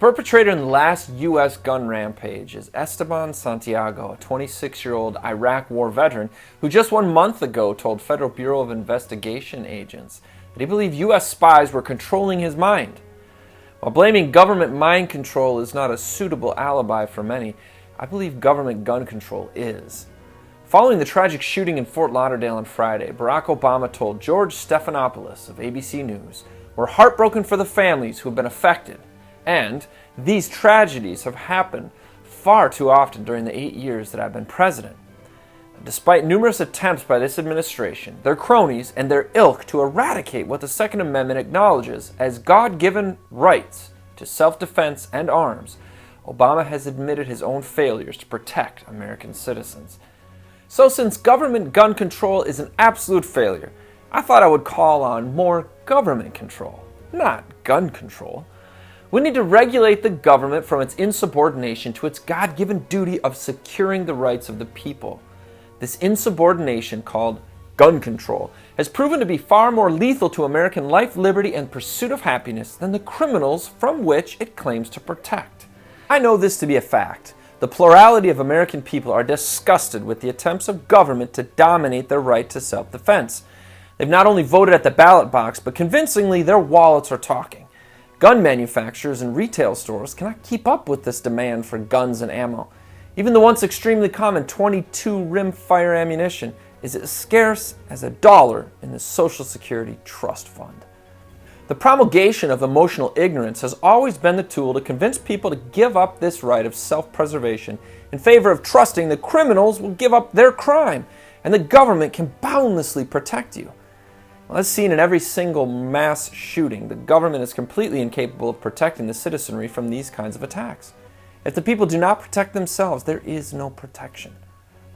perpetrator in the last U.S. gun rampage is Esteban Santiago, a 26-year-old Iraq War veteran who just 1 month ago told Federal Bureau of Investigation agents that he believed U.S. spies were controlling his mind. While blaming government mind control is not a suitable alibi for many, I believe government gun control is. Following the tragic shooting in Fort Lauderdale on Friday, Barack Obama told George Stephanopoulos of ABC News, "We're heartbroken for the families who have been affected. And these tragedies have happened far too often during the 8 years that I've been president." Despite numerous attempts by this administration, their cronies, and their ilk to eradicate what the Second Amendment acknowledges as God-given rights to self-defense and arms, Obama has admitted his own failures to protect American citizens. So since government gun control is an absolute failure, I thought I would call on more government control, not gun control. We need to regulate the government from its insubordination to its God-given duty of securing the rights of the people. This insubordination, called gun control, has proven to be far more lethal to American life, liberty, and pursuit of happiness than the criminals from which it claims to protect. I know this to be a fact. The plurality of American people are disgusted with the attempts of government to dominate their right to self-defense. They've not only voted at the ballot box, but convincingly their wallets are talking. Gun manufacturers and retail stores cannot keep up with this demand for guns and ammo. Even the once extremely common .22 rimfire ammunition is as scarce as $1 in the Social Security Trust Fund. The promulgation of emotional ignorance has always been the tool to convince people to give up this right of self-preservation in favor of trusting that criminals will give up their crime and the government can boundlessly protect you. As seen in every single mass shooting, the government is completely incapable of protecting the citizenry from these kinds of attacks. If the people do not protect themselves, there is no protection.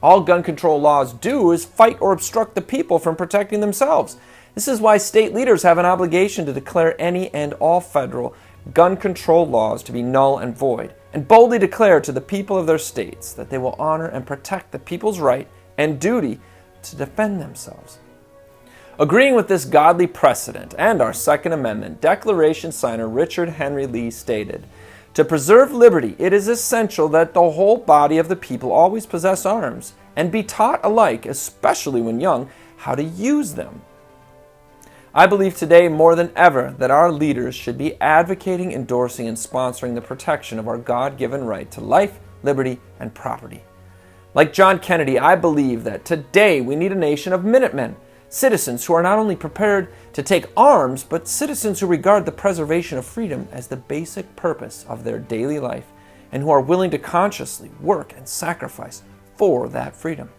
All gun control laws do is fight or obstruct the people from protecting themselves. This is why state leaders have an obligation to declare any and all federal gun control laws to be null and void, and boldly declare to the people of their states that they will honor and protect the people's right and duty to defend themselves. Agreeing with this godly precedent and our Second Amendment, Declaration signer Richard Henry Lee stated, "To preserve liberty, it is essential that the whole body of the people always possess arms and be taught alike, especially when young, how to use them." I believe today more than ever that our leaders should be advocating, endorsing, and sponsoring the protection of our God-given right to life, liberty, and property. Like John Kennedy, I believe that today we need a nation of Minutemen, citizens who are not only prepared to take arms, but citizens who regard the preservation of freedom as the basic purpose of their daily life, and who are willing to consciously work and sacrifice for that freedom.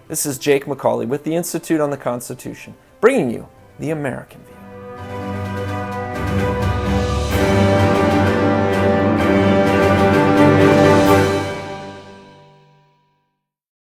This is Jake MacAulay with the Institute on the Constitution, bringing you the American View.